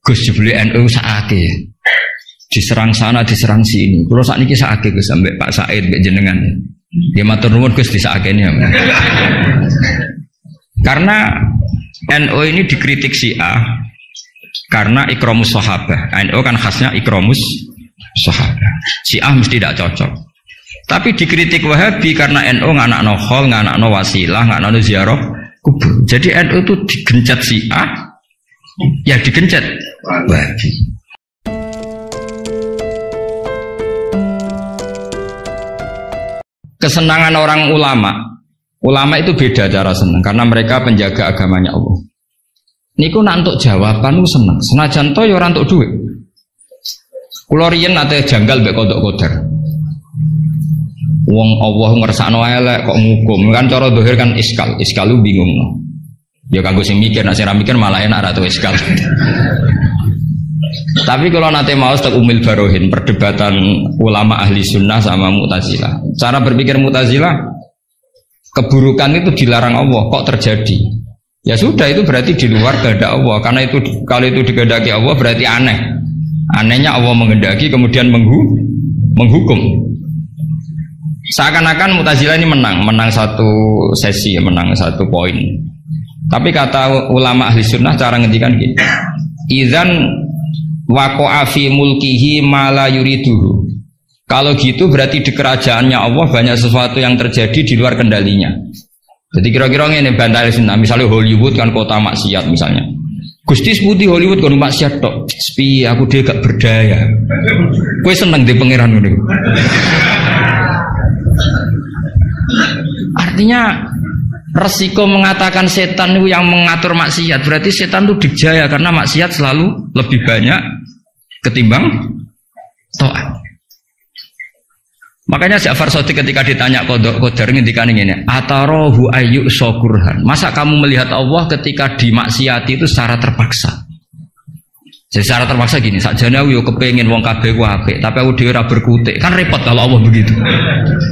Gus jebule NU sakake. Diserang sana, diserang sini. Kulo sakniki sakake Gus sampai Pak Said mbek jenengan. Ya matur nuwun Gus disakene ya. Karena NU ini dikritik Syiah karena ikramus sahabah. NU kan khasnya ikramus sahabah. Syiah mesti tidak cocok. Tapi dikritik Wahabi karena NU nganakno khol, nganakno wasilah, nganakno ziarah kubur. Jadi NU itu digencet Syiah, ya digencet Wahabi. Kesenangan orang ulama itu beda cara senang karena mereka penjaga agamanya Allah. Niku nak untuk jawaban ku seneng. Senajan to ya ora entuk dhuwit. Kula riyen nate janggal mbek kodok kodar. Wong Allah ngersakno elek kok ngukum kan cara zahir kan iskalu bingung. Ya kanggo sing mikir, nek sing ra mikir malah enak ra tau iskal. Tapi kalau nanti mau tak Umil Barohin perdebatan ulama ahli sunnah sama Mu'tazilah. Cara berpikir Mu'tazilah, keburukan itu dilarang Allah, kok terjadi? Ya sudah, itu berarti di luar kehendak Allah. Karena itu kalau itu dikehendaki Allah berarti aneh. Anehnya Allah menghendaki kemudian menghukum. Seakan-akan Mu'tazilah ini menang satu sesi, menang satu poin. Tapi kata ulama ahli sunnah cara ngendikan gitu. Idzan waqa'a fi mulkihi ma la yuriduhu. Kalau gitu berarti di kerajaannya Allah banyak sesuatu yang terjadi di luar kendalinya. Jadi kira-kira ini bantai sunnah. Misalnya Hollywood kan kota maksiat misalnya. Gusti sebuti Hollywood kan maksiat tok. Sepi aku dia gak berdaya. Kowe seneng di pangeran ngono. Artinya resiko mengatakan setan itu yang mengatur maksiat berarti setan itu dijaya karena maksiat selalu lebih banyak ketimbang taat. Makanya Ja'far Shadiq ketika ditanya Qadha Qadar ngendikan ngene, "Atarahu ayyuk syukurhan." Masa kamu melihat Allah ketika dimaksiati itu secara terpaksa? Jadi secara terpaksa gini, sakjane aku yo kepengin wong kabeh ku apik, tapi aku dhewe ora berkutik. Kan repot kalau Allah begitu.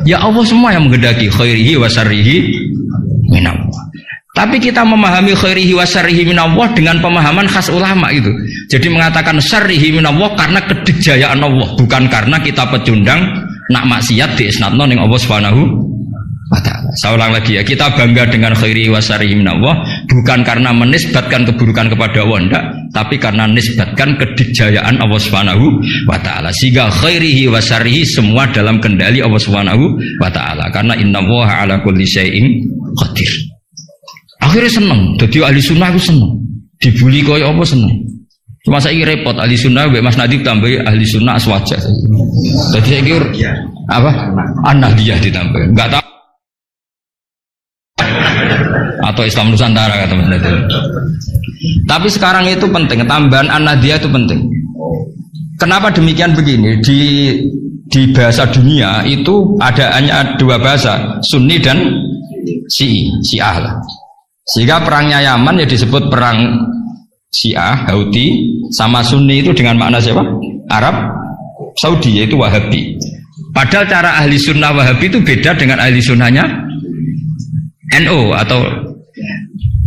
Ya Allah semua yang menghendaki khairihi wa syarrihi minallah. Tapi kita memahami khairihi wa syarrihi minallah dengan pemahaman khas ulama itu. Jadi mengatakan syarrihi minallah karena kedikjayaan Allah, bukan karena kita pecundang nak maksiat diisnadno ning Allah Subhanahu wa taala. Saya ulang lagi ya, kita bangga dengan khairihi wa syarrihi minallah bukan karena menisbatkan keburukan kepada Allah enggak, tapi karena nisbatkan kedikjayaan Allah Subhanahu wa taala. Sehingga khairihi wa syarrihi semua dalam kendali Allah Subhanahu wa taala. Karena innallaha ala kulli syai'in qadir. Akhirnya seneng, jadi ahli sunnah itu seneng. Dibully kaya apa seneng. Cuma saya repot ahli sunnah, Mas Nadib tambah ahli sunnah aswaja. Jadi saya kira apa? An-Nahdiyah ditambah. Enggak tahu. Atau Islam Nusantara kata Mas Nadib. Tapi sekarang itu penting, tambahan An-Nahdiyah itu penting. Kenapa demikian begini? Di bahasa dunia itu hanya dua bahasa, Sunni dan Syiah lah. Sehingga perangnya Yaman ya disebut perang Syiah, Houthi, sama Sunni itu dengan makna siapa? Arab Saudi, yaitu Wahabi. Padahal cara ahli sunnah Wahabi itu beda dengan ahli sunnahnya NU atau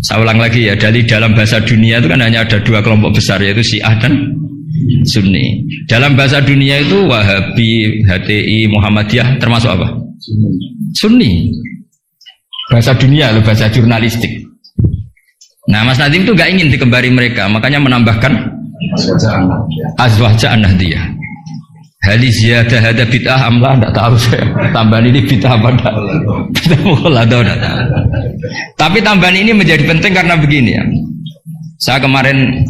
saya ulang lagi ya, dari dalam bahasa dunia itu kan hanya ada dua kelompok besar yaitu Syiah dan Sunni. Dalam bahasa dunia itu Wahabi, HTI, Muhammadiyah termasuk apa? Sunni. Bahasa dunia loh, bahasa jurnalistik. Nah Mas Nadim itu gak ingin dikembari mereka, makanya menambahkan azwajah an-nahdiyah. Hali ziyadah hada bid'ah amlah, tidak tahu saya. Tambahan ini bid'ah apa enggak? Tapi tambahan ini menjadi penting karena begini ya. Saya kemarin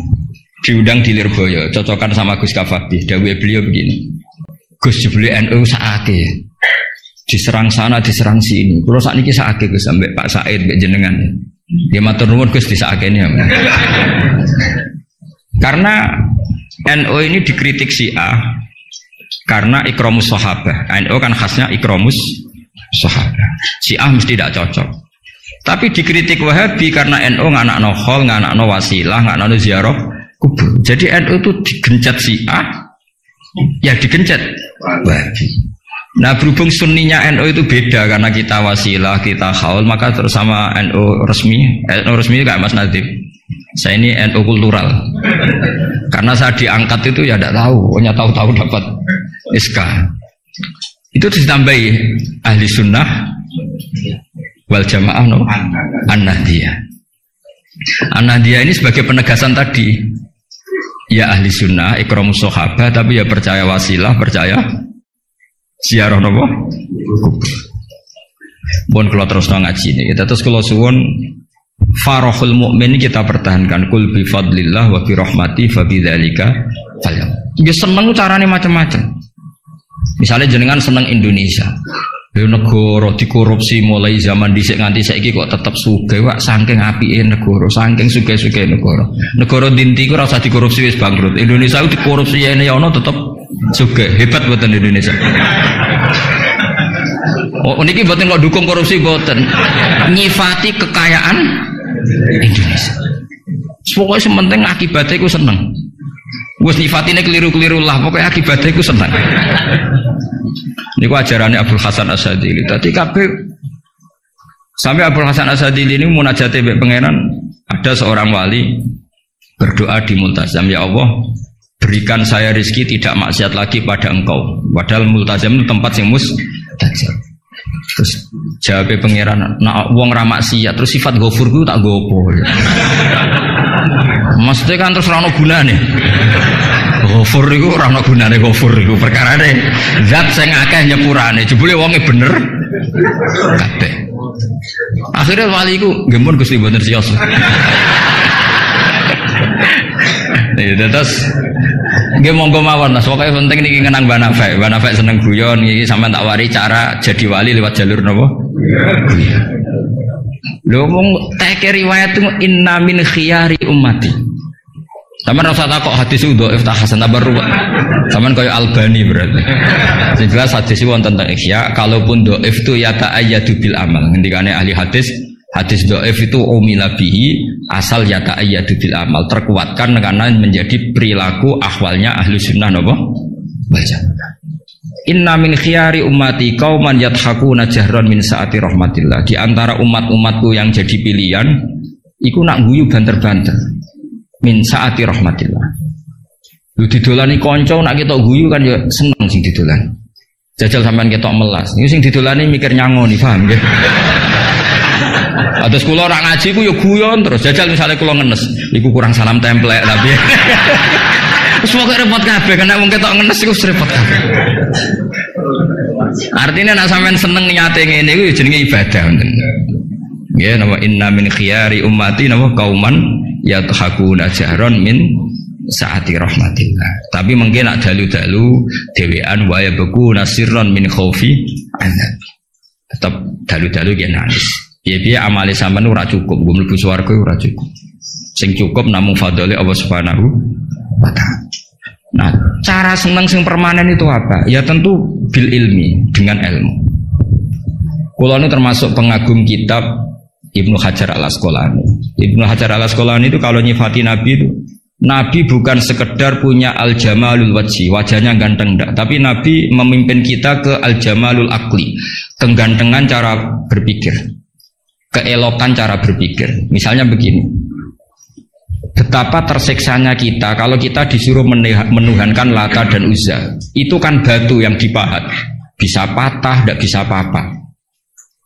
diundang di Lirboyo, cocokan sama Gus Kafabi. Dawuh beliau begini, Gus jebule NU sakake. Diserang sana, diserang sini. Kulo sakniki sakake Gus sampai Pak Said mbek jenengan. Ya matur nuwun Gus disakene ya. Karena NU ini dikritik Syiah karena ikramus sahabah. NU kan khasnya ikramus sahabah. Syiah mesti tidak cocok. Tapi dikritik Wahabi karena NU nganakno khol, nganakno wasilah, nganakno ziarah kubur. Jadi NU itu digencet Syiah, ya digencet Wahabi. Nah berhubung sunninya NU itu beda karena kita wasilah, kita khaul, maka terus sama NU resmi kayak Mas Nadib. Saya ini NU kultural Karena saya diangkat itu ya tidak tahu, hanya tahu-tahu dapat SK. Itu ditambahi ahli sunnah wal jamaah no? An-Nahdiyah. An-Nahdiyah ini sebagai penegasan tadi, ya ahli sunnah, ikramus sahabat, tapi ya percaya wasilah, percaya ziarah nopo. Bon kalau terus ngaji ini, kita terus kalau suwon farahul mukmin kita pertahankan, kul bi fadlillah wa bi rahmati fa bidzalika falyam. Ya seneng carane macam-macam. Misalnya jenengan seneng Indonesia, negara dikorupsi mulai zaman dhisik nganti saiki kok tetep sugih, wak saking apike negara, saking sugih-sugih negara. Negara dinti ku ora usah dikorupsi wis bangkrut. Indonesia ku dikorupsi ene ya ono tetep sugih. Hebat boten Indonesia. Oh niki boten kok dukung korupsi boten. Nyifati kekayaan Indonesia. Pokoknya sementing akibatnya ku seneng. Wes nyifatine keliru-keliru lah, pokoknya akibatnya ku seneng. Niku ajarannya Abdul Hasan Asadili. Tadi kabeh sampai Abdul Hasan Asadili ini munajate mbek pangeran, ada seorang wali berdoa di multazam, ya Allah, berikan saya rezeki tidak maksiat lagi pada engkau. Padahal multazam itu tempat yang mustajab. Terus jawab pangeran, nak wong ra maksiat terus sifat ghafur ku tak gopo. Maksudnya kan terus ora ono gunane. Ghafur iku ora ono gunane, ghafur iku perkarane zat sing akeh nyepurane, jebule wonge bener kabeh. Akhirnya wali iku nggih mun Gusti mboten siyos. Ya terus nggih monggo mawon Mas, pokoke penting niki ngenang Mbak Nafek. Mbak Nafek seneng guyon iki sampean tak wari cara jadi wali lewat jalur napa? Guyon. Lho mong teke riwayat itu inna min khiyari ummati. Sampeyan ora usah takok hadis itu dhaif ta hasan tabarru. Sampeyan kaya Albani berarti. Sing jelas hadis wonten teng Ihya, kalaupun dhaif itu ya ta'ayyadu bil amal. Ngendikane ahli hadis, hadis dhaif itu umila bihi asal ya ta'ayyadu bil amal, terkuatkan karena menjadi perilaku ahwalnya ahli sunnah napa? Baca. Inna min khiyari ummati qauman yadhakuna jahran min saati rahmatillah. Di antara umat-umatku yang jadi pilihan iku nak guyu banter-banter min saati rahmatillah. Lu didolani kanca nak ketok guyu kan ya seneng sing didolani. Jajal sampean ketok melas. Niku sing didolani mikir nyangoni, paham nggih? Atus kula ora ngaji ku ya guyon terus. Jajal misalnya kula ngenes, iku kurang salam templek tapi wis pokoke repot kabeh, kena wong ketok ngenes iku repot kabeh. Artinya nak sampean seneng niate ngene iku jenenge ibadah ngoten. Nggih napa inna min khiyari ummati napa qauman yadhakuna jahran min saati rahmatillah. Tapi mungkin nak dalu-dalu dhewean wae beku nasirron min khaufi azab. Tetap dalu-dalu ki nangis. Piye-piye amale sampean ora cukup, nggo mlebu swarga ora cukup. Sing cukup namung fadhole Allah Subhanahu wa taala. Nah, cara senang sing permanen itu apa? Ya tentu bil ilmi, dengan ilmu. Kula ini termasuk pengagum kitab Ibnu Hajar Al-Asqalani. Ibnu Hajar Al-Asqalani itu kalau nyifati Nabi itu, Nabi bukan sekedar punya al-jamalul wajhi, wajahnya ganteng enggak, tapi Nabi memimpin kita ke al-jamalul akli, kegantengan cara berpikir, keelokan cara berpikir. Misalnya begini, betapa tersiksanya kita kalau kita disuruh menuhankan Lata dan Uzza. Itu kan batu yang dipahat, bisa patah, tidak bisa apa-apa.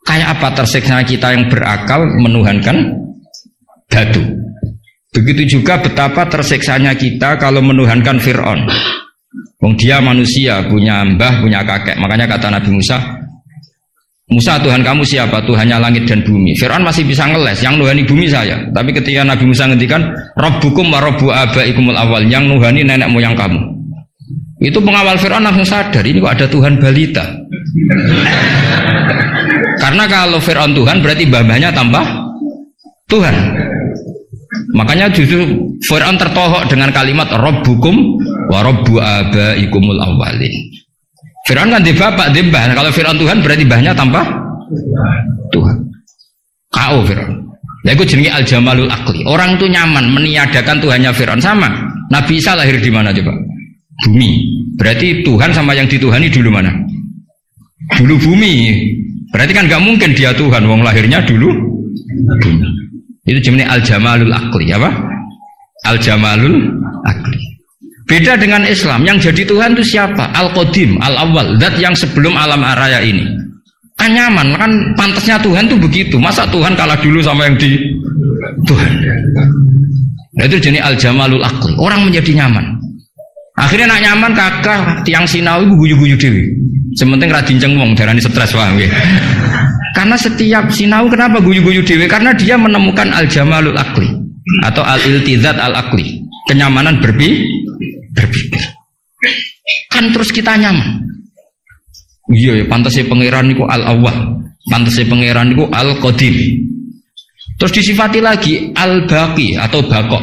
Kayak apa tersiksanya kita yang berakal menuhankan batu. Begitu juga betapa tersiksanya kita kalau menuhankan Fir'aun. Wong dia manusia, punya mbah, punya kakek. Makanya kata Nabi Musa, Musa Tuhan kamu siapa? Tuhannya langit dan bumi. Fir'aun masih bisa ngeles, yang nuhani bumi saya. Tapi ketika Nabi Musa ngendikan Rabbukum wa Rabbu abaikumul awal, yang nuhani nenek moyang kamu. Itu pengawal Fir'aun langsung sadar, ini kok ada Tuhan balita. Karena kalau Fir'aun Tuhan berarti mbah-mbahnya tambah Tuhan. Makanya justru Fir'aun tertohok dengan kalimat Rabbukum wa Rabbu abaikumul awalin. Fir'aun kan di bapak, di mbah. Kalau Fir'aun Tuhan berarti mbahnya tanpa Tuhan. Kau Fir'aun. Nah itu jenenge al-jamalul akli. Orang itu nyaman meniadakan Tuhannya Fir'aun. Sama Nabi Isa lahir di mana coba? Bumi. Berarti Tuhan sama yang dituhani dulu mana? Dulu bumi. Berarti kan gak mungkin dia Tuhan. Wong lahirnya dulu bumi. Itu jenenge al-jamalul akli. Apa? Al-jamalul akli. Beda dengan Islam, yang jadi Tuhan itu siapa? Al-Qadim, Al-Awwal, zat yang sebelum alam raya ini. Kan nyaman, kan pantasnya Tuhan tuh begitu. Masa Tuhan kalah dulu sama yang di Tuhan? Nah, itu jenis al-jamalul aqli. Orang menjadi nyaman. Akhirnya nak nyaman kakak tiang sinau ibu guyu-guyu dewi. Sementing radinceng wong darani stres paham ya. Karena setiap sinau kenapa guyu-guyu dewi? Karena dia menemukan al-jamalul aqli atau al-iltizat al-aqli, kenyamanan berpikir. Kan terus kita nyaman. Iya ya, pantasnya pangeran niku al-awwal, pantasnya pangeran niku al-qadim. Terus disifati lagi al-baqi atau baqo.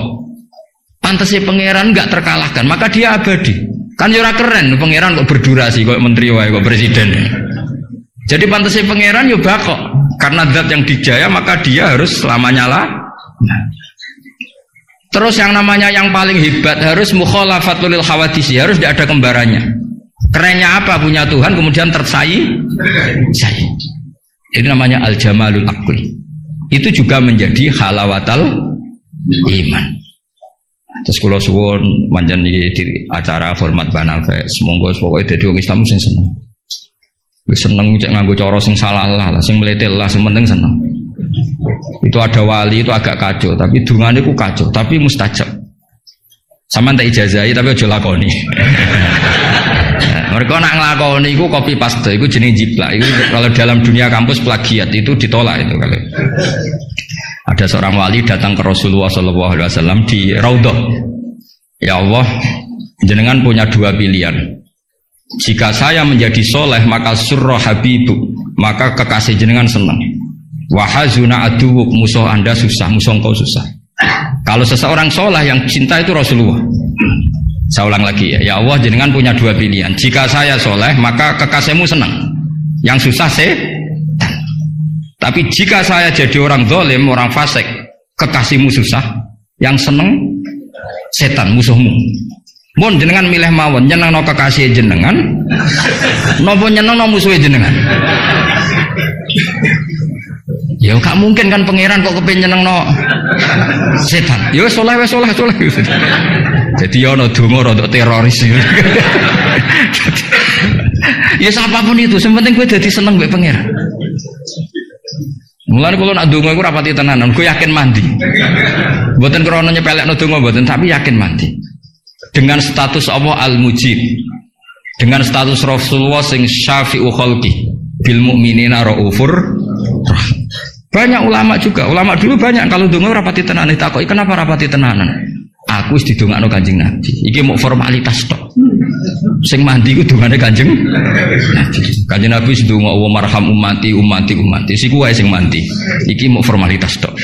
Pantasnya pangeran enggak terkalahkan, maka dia abadi. Kan ora keren pangeran kok berdurasi kok menteri wae kok presiden. Jadi pantasnya pangeran yo baqo. Karena zat yang dijaya maka dia harus selamanya lah. Terus yang namanya yang paling hebat harus mukhalafatul hawadisi, harus tidak ada kembarannya. Kerennya apa? Punya Tuhan kemudian tersaing. Ini namanya al-jamalul aqli. Itu juga menjadi halawatal iman. Terus kalau suwon manjan di acara format banal kayak semonggo pokoknya dadi wong Islam sing seneng. Wis seneng cek nganggo cara sing salah lah, sing meletel lah, sing penting seneng. Itu ada wali itu agak kacau, tapi dungane ku kacau, tapi mustajab. Sama tak ijazahi tapi aja lakoni. Mereka nak ngelakoni itu copy paste, itu jenis jiplak. Itu kalau dalam dunia kampus plagiat itu ditolak itu kalau. Ada seorang wali datang ke Rasulullah SAW di Raudhah. Ya Allah, jenengan punya dua pilihan. Jika saya menjadi soleh maka surra habibu, maka kekasih jenengan senang. Wahazuna aduwuk, musuh anda susah, musuh engkau susah. Kalau seseorang soleh yang cinta itu Rasulullah. Saya ulang lagi ya, ya Allah jenengan punya dua pilihan. Jika saya soleh maka kekasihmu senang, yang susah setan. Tapi jika saya jadi orang zalim, orang fasik, kekasihmu susah, yang senang setan musuhmu. Mun jenengan milih mawon, nyenengno kekasih jenengan, napa nyenengno musuhe jenengan? Ya gak mungkin kan pangeran kok kepen nyenengno setan. Ya wis soleh. Jadi ya ono donga rada teroris. Ya siapapun itu, yang penting kowe dadi seneng mbek pangeran. Mulane kula nak donga iku rapati tenanan, kowe yakin mandi. Mboten krana nyepelekno donga mboten, tapi yakin mandi. Dengan status Allah Al-Mujib. Dengan status Rasulullah sing syafi'u khalqi bil mukminina raufur rahim. Banyak ulama juga, ulama dulu banyak kalau donga rapati tenanan ditakoki kenapa rapati tenanan? Aku wis didongakno Kanjeng Nabi. Iki mau formalitas tok. Sing mandi ku dongane Kanjeng Nabi. Kanjeng Nabi wis ndonga wa marham ummati. Siku wae sing mandi. Iki mau formalitas tok.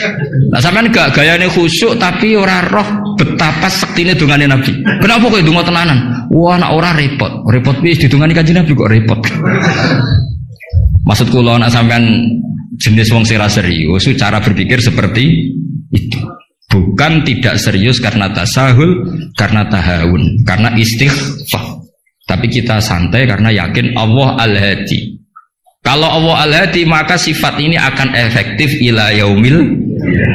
Nah sampean gak gayane khusyuk tapi ora roh betapa sektine dongane Nabi. Kenapa kowe donga tenanan? Wah nek ora repot. Repot piye didongani Kanjeng Nabi kok repot. Maksud kula nek sampean jenis wong sira serius, cara berpikir seperti itu. Bukan tidak serius karena tasahul, karena tahawun, karena istighfar. Tapi kita santai karena yakin Allah Al-Hadi. Kalau Allah Al-Hadi maka sifat ini akan efektif ila yaumil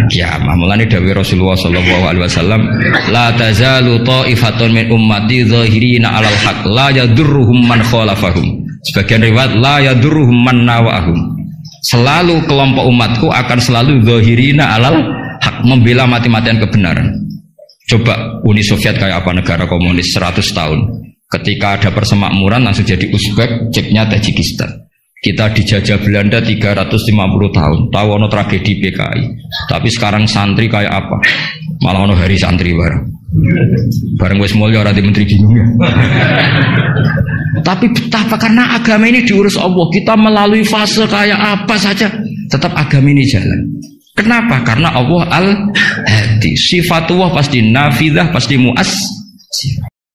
qiyamah. Mulane dawuh Rasulullah SAW, la tazalu ta'ifatun min ummati zahirina 'alal haq la yadurruhum man khalafahum. Sebagian riwayat la yadurruhum man nawahum. Selalu kelompok umatku akan selalu zahirina 'alal hak, membela mati-matian kebenaran. Coba Uni Soviet kayak apa, negara komunis 100 tahun. Ketika ada persemakmuran langsung jadi Uzbek, ceknya Tajikistan. Kita dijajah Belanda 350 tahun. Tahu ono tragedi PKI. Tapi sekarang santri kayak apa? Malah ono hari santri bareng wis mulya ora di menteri bingung ya. Tapi betapa karena agama ini diurus Allah, kita melalui fase kayak apa saja tetap agama ini jalan. Kenapa? Karena Allah Al-Hadi. Sifatullah pasti nafidah, pasti mu'assir.